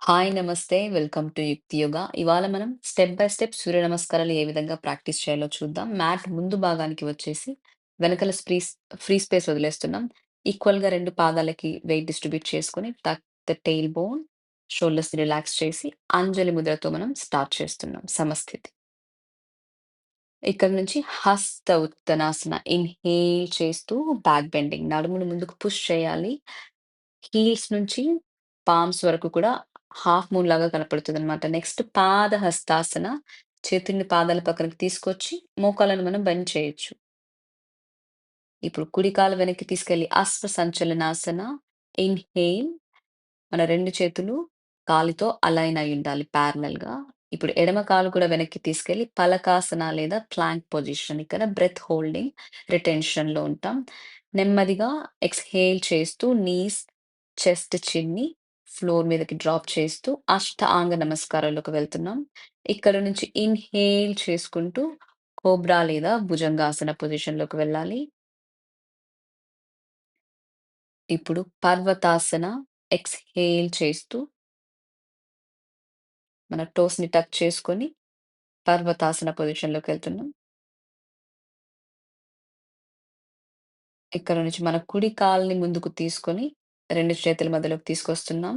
Hi! నమస్తే. Welcome to యుక్తి యోగా. ఇవాళ మనం స్టెప్ బై స్టెప్ సూర్య నమస్కారాలు ఏ విధంగా ప్రాక్టీస్ చేయాలో చూద్దాం. మ్యాట్ ముందు భాగానికి వచ్చేసి వెనకాల ఫ్రీ స్పేస్ వదిలేస్తున్నాం. ఈక్వల్‌గా 2 పాదాలకి వెయిట్ డిస్ట్రిబ్యూట్ చేసుకొని టక్ ద టెయిల్ బోన్, షోల్డర్స్‌ని రిలాక్స్ చేసి అంజలి ముద్రతో మనం స్టార్ట్ చేస్తున్నాం సమస్థితి. ఇక్కడ నుంచి హస్త ఉత్తనాసన ఇన్‌హేల్ చేస్తూ బ్యాక్ బెండింగ్ నడుమును ముందుకు పుష్ చేయాలి. హీల్స్ నుంచి పామ్స్ వరకు కూడా హాఫ్ మూన్ లాగా కనపడుతుందనమాట. నెక్స్ట్ పాద హస్తాసన. చేతుల్ని పాదాల పక్కనకి తీసుకొచ్చి మోకాళ్ళను మనం బెండ్ చేయొచ్చు. ఇప్పుడు కుడి కాలు వెనక్కి తీసుకెళ్ళి అశ్వ సంచలనాసన. ఇన్‌హేల్ మన 2 చేతులు కాలితో అలైన్ అయ్యుండాలి ప్యారలెల్‌గా. ఇప్పుడు ఎడమ కాలు కూడా వెనక్కి తీసుకెళ్ళి పలకాసన లేదా ప్లాంక్ పొజిషన్. ఇక్కడ బ్రెత్ హోల్డింగ్, రిటెన్షన్‌లో ఉంటాం. నెమ్మదిగా ఎక్స్‌హేల్ చేస్తూ నీస్, చెస్ట్, చిన్‌ని ఫ్లోర్ మీదకి డ్రాప్ చేస్తూ అష్టాంగ నమస్కారాల్లోకి వెళ్తున్నాం. ఇక్కడ నుంచి ఇన్‌హేల్ చేసుకుంటూ కోబ్రా లేదా భుజంగాసన పొజిషన్‌లోకి వెళ్ళాలి. ఇప్పుడు పర్వతాసన ఎక్స్‌హేల్ చేస్తూ మన టోస్‌ని టచ్ చేసుకొని పర్వతాసన పొజిషన్‌లోకెళ్తున్నాం. ఇక్కడ నుంచి మన కుడి కాలుని ముందుకు తీసుకొని 2 చేతుల మధ్యలోకి తీసుకొస్తున్నాం.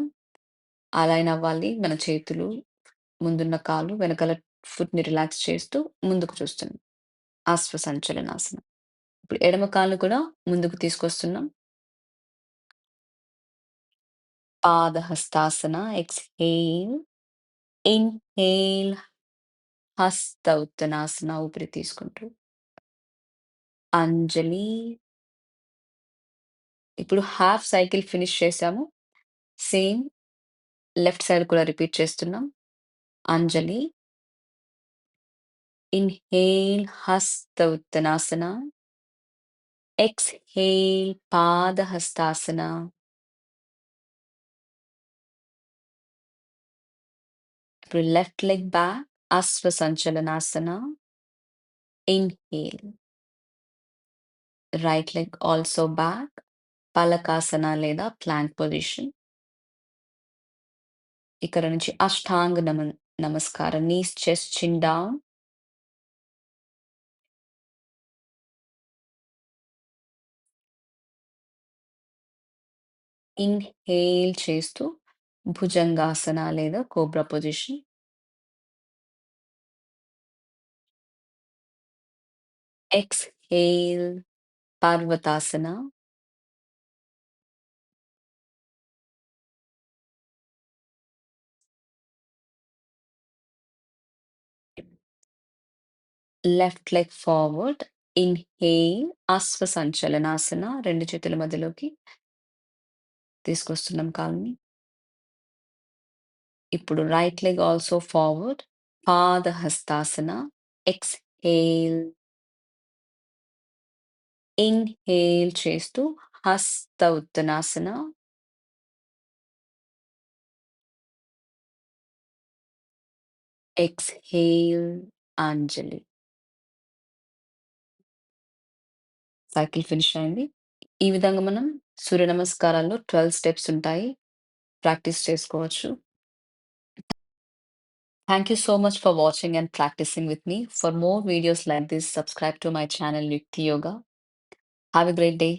అలైన్ అవ్వాలి. మన చేతులు, ముందున్న కాలు, వెనకాల ఫుట్‌ని రిలాక్స్ చేస్తూ ముందుకు చూస్తున్నాం. అశ్వ సంచలనాసనం. ఇప్పుడు ఎడమ కాలుని కూడా ముందుకు తీసుకొస్తున్నాం. పాదహస్తాసన ఎక్స్‌హేల్, ఇన్‌హేల్, హస్త ఉత్తనాసన ఊపిరి తీసుకుంటూ. అంజలి. ఇప్పుడు హాఫ్ సైకిల్ ఫినిష్ చేశాము. సేమ్ లెఫ్ట్ సైడ్ కూడా రిపీట్ చేస్తున్నాం. అంజలి. ఇన్‌హేల్ హస్త ఉత్తనాసన. ఎక్స్‌హేల్ పాదహస్తాసన. ఇప్పుడు లెఫ్ట్ లెగ్ బ్యాక్ అశ్వ సంచలనాసన. Inhale. Right leg also back పలకాసన లేదా ప్లాంక్ పొజిషన్. ఇక్కడ నుంచి అష్టాంగ నమస్కారం. Knees, chest, chin down. Inhale చేస్తూ భుజంగాసన లేదా కోబ్రా పొజిషన్. ఎక్స్‌హేల్ పర్వతాసన. Left leg forward. ఇన్‌హేల్ అశ్వ సంచలనాసన. 2 చేతుల మధ్యలోకి తీసుకొస్తున్నాం కాలుని. ఇప్పుడు రైట్ లెగ్ ఆల్సో ఫార్వర్డ్. పాదహస్తాసన. ఎక్స్‌హేల్. ఇన్‌హేల్ చేస్తూ హస్త ఉత్తనాసన. ఎక్స్‌హేల్ అంజలి. సైకిల్ ఫినిష్ అయింది. ఈ విధంగా మనం సూర్య నమస్కారాల్లో 12 స్టెప్స్ ఉంటాయి. ప్రాక్టీస్ చేసుకోవచ్చు. Thank you so much for watching and practicing with me. For more videos like this, subscribe to my channel Yukti Yoga. Have a great day.